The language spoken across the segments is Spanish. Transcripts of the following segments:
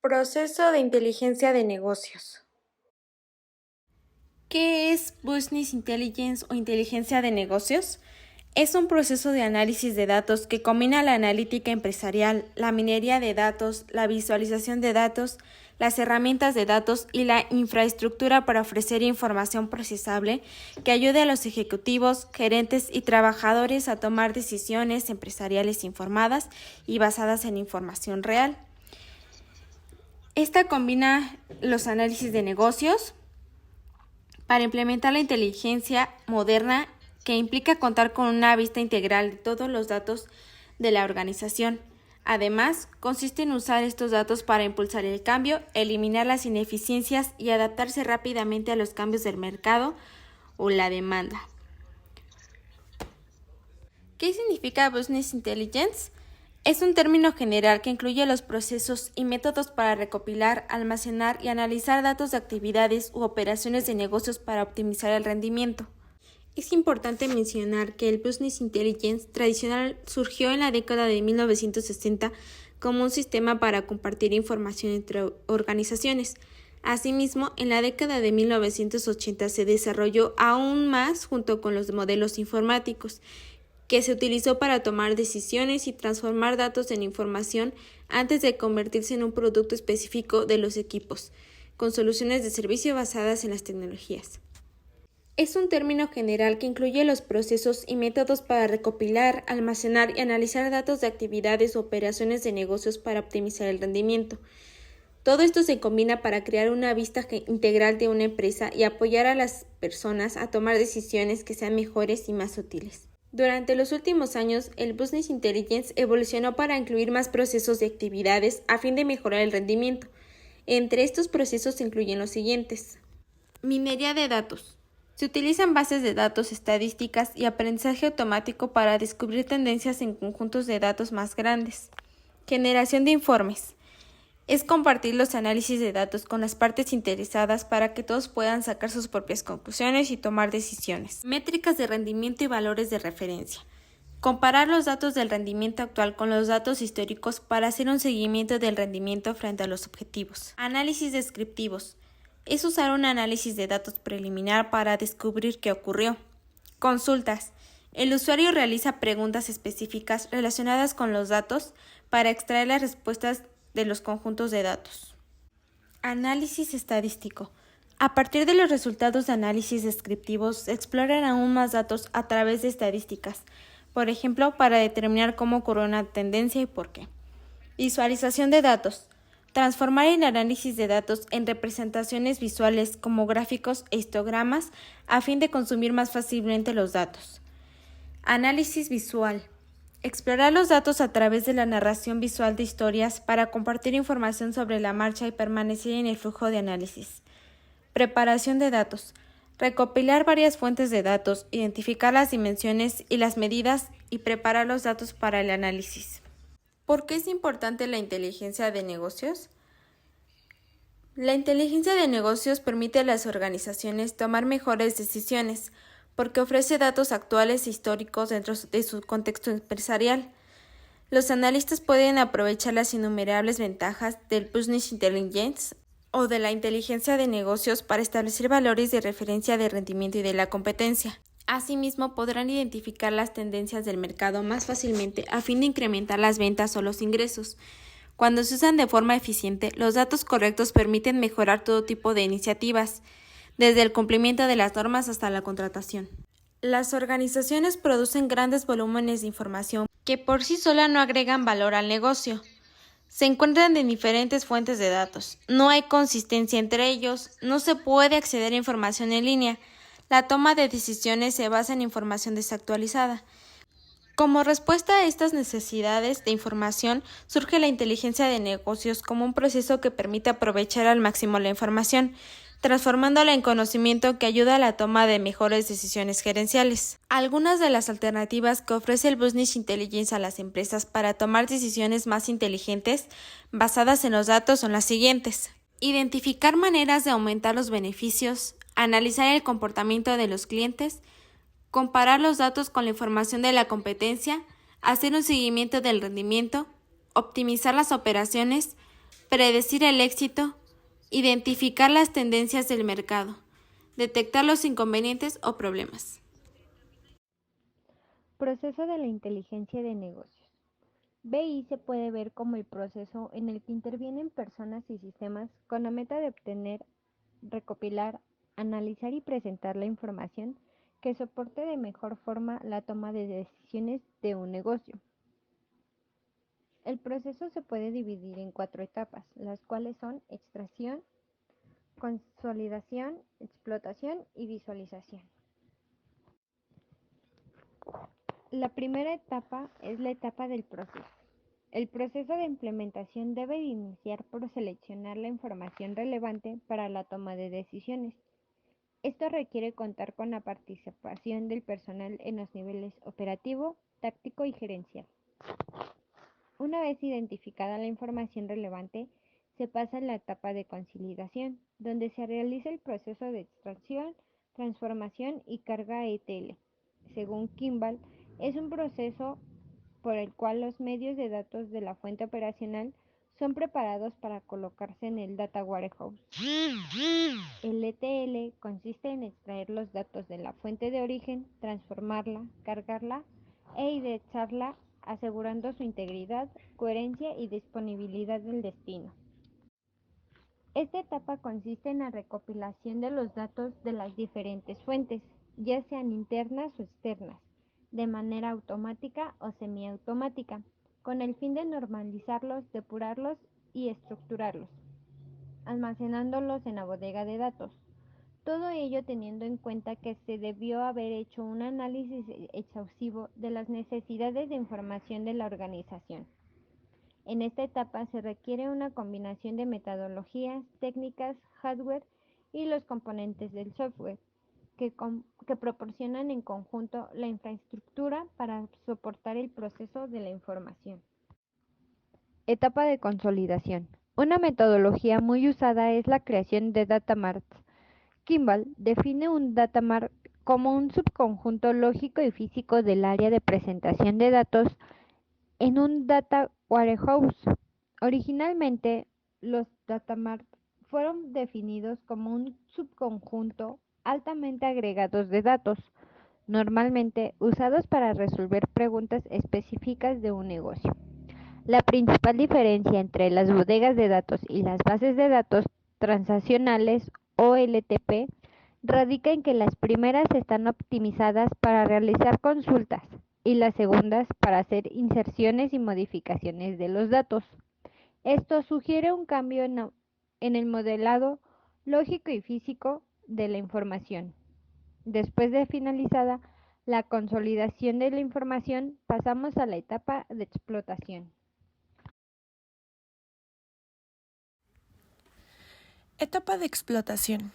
Proceso de inteligencia de negocios. ¿Qué es Business Intelligence o inteligencia de negocios? Es un proceso de análisis de datos que combina la analítica empresarial, la minería de datos, la visualización de datos, las herramientas de datos y la infraestructura para ofrecer información procesable que ayude a los ejecutivos, gerentes y trabajadores a tomar decisiones empresariales informadas y basadas en información real. Esta combina los análisis de negocios para implementar la inteligencia moderna que implica contar con una vista integral de todos los datos de la organización. Además, consiste en usar estos datos para impulsar el cambio, eliminar las ineficiencias y adaptarse rápidamente a los cambios del mercado o la demanda. ¿Qué significa Business Intelligence? Es un término general que incluye los procesos y métodos para recopilar, almacenar y analizar datos de actividades u operaciones de negocios para optimizar el rendimiento. Es importante mencionar que el Business Intelligence tradicional surgió en la década de 1960 como un sistema para compartir información entre organizaciones. Asimismo, en la década de 1980 se desarrolló aún más junto con los modelos informáticos, que se utilizó para tomar decisiones y transformar datos en información antes de convertirse en un producto específico de los equipos, con soluciones de servicio basadas en las tecnologías. Es un término general que incluye los procesos y métodos para recopilar, almacenar y analizar datos de actividades o operaciones de negocios para optimizar el rendimiento. Todo esto se combina para crear una vista integral de una empresa y apoyar a las personas a tomar decisiones que sean mejores y más útiles. Durante los últimos años, el Business Intelligence evolucionó para incluir más procesos y actividades a fin de mejorar el rendimiento. Entre estos procesos se incluyen los siguientes. Minería de datos. Se utilizan bases de datos estadísticas y aprendizaje automático para descubrir tendencias en conjuntos de datos más grandes. Generación de informes. Es compartir los análisis de datos con las partes interesadas para que todos puedan sacar sus propias conclusiones y tomar decisiones. Métricas de rendimiento y valores de referencia. Comparar los datos del rendimiento actual con los datos históricos para hacer un seguimiento del rendimiento frente a los objetivos. Análisis descriptivos. Es usar un análisis de datos preliminar para descubrir qué ocurrió. Consultas. El usuario realiza preguntas específicas relacionadas con los datos para extraer las respuestas de los conjuntos de datos. Análisis estadístico. A partir de los resultados de análisis descriptivos, se exploran aún más datos a través de estadísticas, por ejemplo, para determinar cómo ocurrió una tendencia y por qué. Visualización de datos. Transformar el análisis de datos en representaciones visuales como gráficos e histogramas a fin de consumir más fácilmente los datos. Análisis visual. Explorar los datos a través de la narración visual de historias para compartir información sobre la marcha y permanecer en el flujo de análisis. Preparación de datos. Recopilar varias fuentes de datos, identificar las dimensiones y las medidas y preparar los datos para el análisis. ¿Por qué es importante la inteligencia de negocios? La inteligencia de negocios permite a las organizaciones tomar mejores decisiones, porque ofrece datos actuales e históricos dentro de su contexto empresarial. Los analistas pueden aprovechar las innumerables ventajas del Business Intelligence o de la inteligencia de negocios para establecer valores de referencia de rendimiento y de la competencia. Asimismo, podrán identificar las tendencias del mercado más fácilmente a fin de incrementar las ventas o los ingresos. Cuando se usan de forma eficiente, los datos correctos permiten mejorar todo tipo de iniciativas, desde el cumplimiento de las normas hasta la contratación. Las organizaciones producen grandes volúmenes de información que por sí sola no agregan valor al negocio. Se encuentran en diferentes fuentes de datos. No hay consistencia entre ellos, no se puede acceder a información en línea. La toma de decisiones se basa en información desactualizada. Como respuesta a estas necesidades de información, surge la inteligencia de negocios como un proceso que permite aprovechar al máximo la información, transformándola en conocimiento que ayuda a la toma de mejores decisiones gerenciales. Algunas de las alternativas que ofrece el Business Intelligence a las empresas para tomar decisiones más inteligentes basadas en los datos son las siguientes. Identificar maneras de aumentar los beneficios, analizar el comportamiento de los clientes, comparar los datos con la información de la competencia, hacer un seguimiento del rendimiento, optimizar las operaciones, predecir el éxito, identificar las tendencias del mercado, detectar los inconvenientes o problemas. Proceso de la inteligencia de negocios. BI se puede ver como el proceso en el que intervienen personas y sistemas con la meta de obtener, recopilar, analizar y presentar la información que soporte de mejor forma la toma de decisiones de un negocio. El proceso se puede dividir en 4 etapas, las cuales son extracción, consolidación, explotación y visualización. La primera etapa es la etapa del proceso. El proceso de implementación debe iniciar por seleccionar la información relevante para la toma de decisiones. Esto requiere contar con la participación del personal en los niveles operativo, táctico y gerencial. Una vez identificada la información relevante, se pasa a la etapa de consolidación, donde se realiza el proceso de extracción, transformación y carga ETL. Según Kimball, es un proceso por el cual los medios de datos de la fuente operacional son preparados para colocarse en el Data Warehouse. El ETL consiste en extraer los datos de la fuente de origen, transformarla, cargarla e indexarla, asegurando su integridad, coherencia y disponibilidad del destino. Esta etapa consiste en la recopilación de los datos de las diferentes fuentes, ya sean internas o externas, de manera automática o semiautomática, con el fin de normalizarlos, depurarlos y estructurarlos, almacenándolos en la bodega de datos. Todo ello teniendo en cuenta que se debió haber hecho un análisis exhaustivo de las necesidades de información de la organización. En esta etapa se requiere una combinación de metodologías, técnicas, hardware y los componentes del software que proporcionan en conjunto la infraestructura para soportar el proceso de la información. Etapa de consolidación. Una metodología muy usada es la creación de data marts. Kimball define un data mart como un subconjunto lógico y físico del área de presentación de datos en un data warehouse. Originalmente, los data mart fueron definidos como un subconjunto altamente agregados de datos, normalmente usados para resolver preguntas específicas de un negocio. La principal diferencia entre las bodegas de datos y las bases de datos transaccionales OLTP radica en que las primeras están optimizadas para realizar consultas y las segundas para hacer inserciones y modificaciones de los datos. Esto sugiere un cambio en el modelado lógico y físico de la información. Después de finalizada la consolidación de la información, pasamos a la etapa de explotación. Etapa de explotación.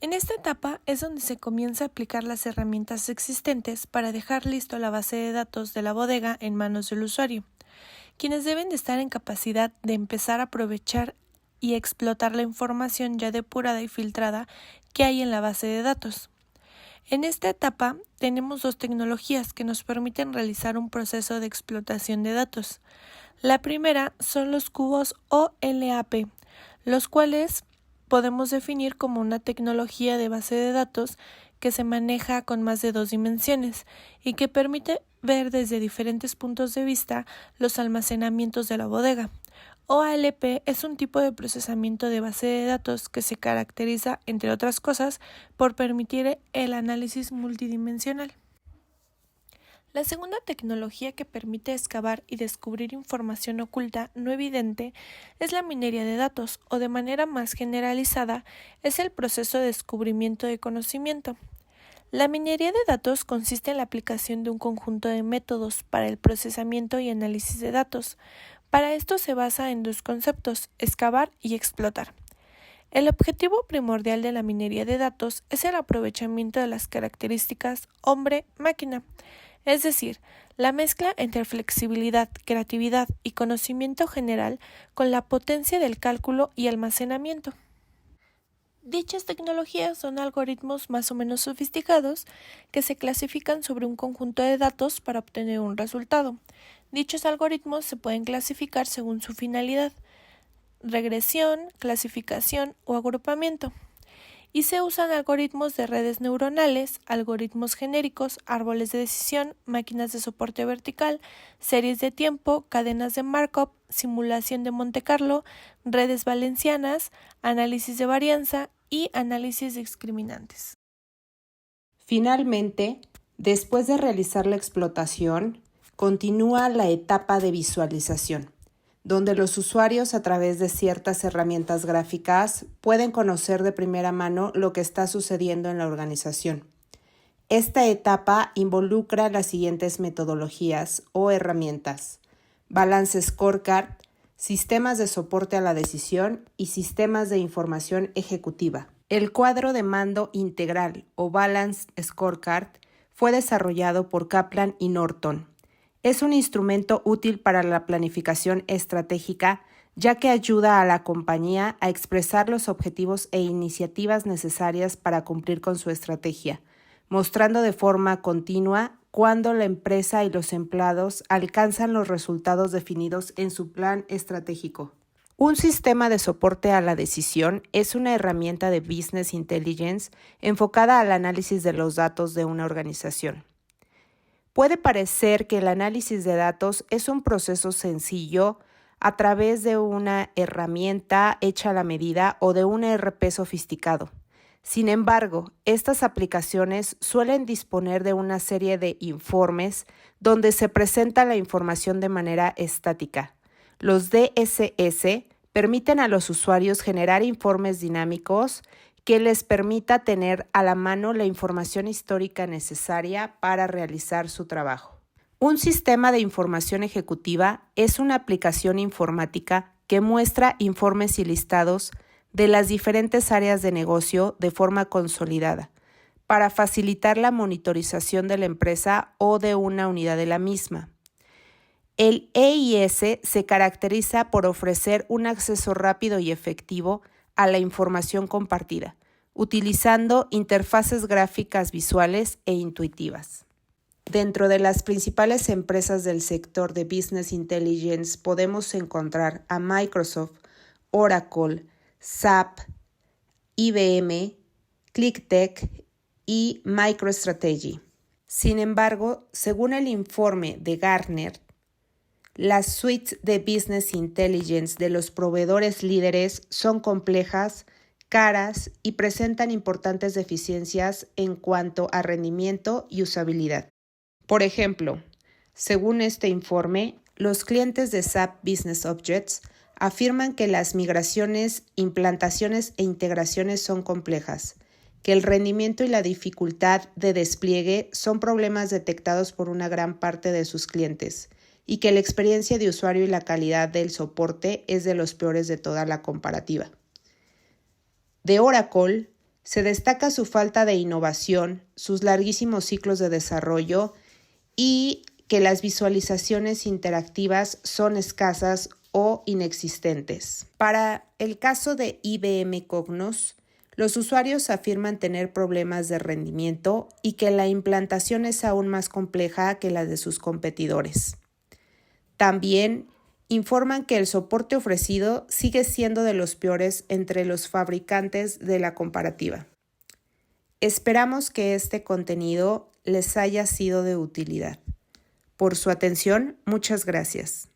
En esta etapa es donde se comienza a aplicar las herramientas existentes para dejar listo la base de datos de la bodega en manos del usuario, quienes deben de estar en capacidad de empezar a aprovechar y explotar la información ya depurada y filtrada que hay en la base de datos. En esta etapa tenemos 2 tecnologías que nos permiten realizar un proceso de explotación de datos. La primera son los cubos OLAP, los cuales podemos definir como una tecnología de base de datos que se maneja con más de 2 dimensiones y que permite ver desde diferentes puntos de vista los almacenamientos de la bodega. OLAP es un tipo de procesamiento de base de datos que se caracteriza, entre otras cosas, por permitir el análisis multidimensional. La segunda tecnología que permite excavar y descubrir información oculta no evidente es la minería de datos, o de manera más generalizada, es el proceso de descubrimiento de conocimiento. La minería de datos consiste en la aplicación de un conjunto de métodos para el procesamiento y análisis de datos. Para esto se basa en 2 conceptos: excavar y explotar. El objetivo primordial de la minería de datos es el aprovechamiento de las características hombre-máquina, es decir, la mezcla entre flexibilidad, creatividad y conocimiento general con la potencia del cálculo y almacenamiento. Dichas tecnologías son algoritmos más o menos sofisticados que se clasifican sobre un conjunto de datos para obtener un resultado. Dichos algoritmos se pueden clasificar según su finalidad. regresión, clasificación o agrupamiento. Y se usan algoritmos de redes neuronales, algoritmos genéricos, árboles de decisión, máquinas de soporte vertical, series de tiempo, cadenas de Markov, simulación de Monte Carlo, redes valencianas, análisis de varianza y análisis discriminantes. Finalmente, después de realizar la explotación, continúa la etapa de visualización, donde los usuarios a través de ciertas herramientas gráficas pueden conocer de primera mano lo que está sucediendo en la organización. Esta etapa involucra las siguientes metodologías o herramientas: Balance Scorecard, sistemas de soporte a la decisión y sistemas de información ejecutiva. El cuadro de mando integral o Balance Scorecard fue desarrollado por Kaplan y Norton. Es un instrumento útil para la planificación estratégica, ya que ayuda a la compañía a expresar los objetivos e iniciativas necesarias para cumplir con su estrategia, mostrando de forma continua cuándo la empresa y los empleados alcanzan los resultados definidos en su plan estratégico. Un sistema de soporte a la decisión es una herramienta de Business Intelligence enfocada al análisis de los datos de una organización. Puede parecer que el análisis de datos es un proceso sencillo a través de una herramienta hecha a la medida o de un ERP sofisticado. Sin embargo, estas aplicaciones suelen disponer de una serie de informes donde se presenta la información de manera estática. Los DSS permiten a los usuarios generar informes dinámicos que les permita tener a la mano la información histórica necesaria para realizar su trabajo. Un sistema de información ejecutiva es una aplicación informática que muestra informes y listados de las diferentes áreas de negocio de forma consolidada, para facilitar la monitorización de la empresa o de una unidad de la misma. El EIS se caracteriza por ofrecer un acceso rápido y efectivo a la información compartida, utilizando interfaces gráficas visuales e intuitivas. Dentro de las principales empresas del sector de Business Intelligence podemos encontrar a Microsoft, Oracle, SAP, IBM, ClickTech y MicroStrategy. Sin embargo, según el informe de Gartner, las suites de Business Intelligence de los proveedores líderes son complejas, caras y presentan importantes deficiencias en cuanto a rendimiento y usabilidad. Por ejemplo, según este informe, los clientes de SAP Business Objects afirman que las migraciones, implantaciones e integraciones son complejas, que el rendimiento y la dificultad de despliegue son problemas detectados por una gran parte de sus clientes, y que la experiencia de usuario y la calidad del soporte es de los peores de toda la comparativa. De Oracle, se destaca su falta de innovación, sus larguísimos ciclos de desarrollo y que las visualizaciones interactivas son escasas o inexistentes. Para el caso de IBM Cognos, los usuarios afirman tener problemas de rendimiento y que la implantación es aún más compleja que la de sus competidores. También informan que el soporte ofrecido sigue siendo de los peores entre los fabricantes de la comparativa. Esperamos que este contenido les haya sido de utilidad. Por su atención, muchas gracias.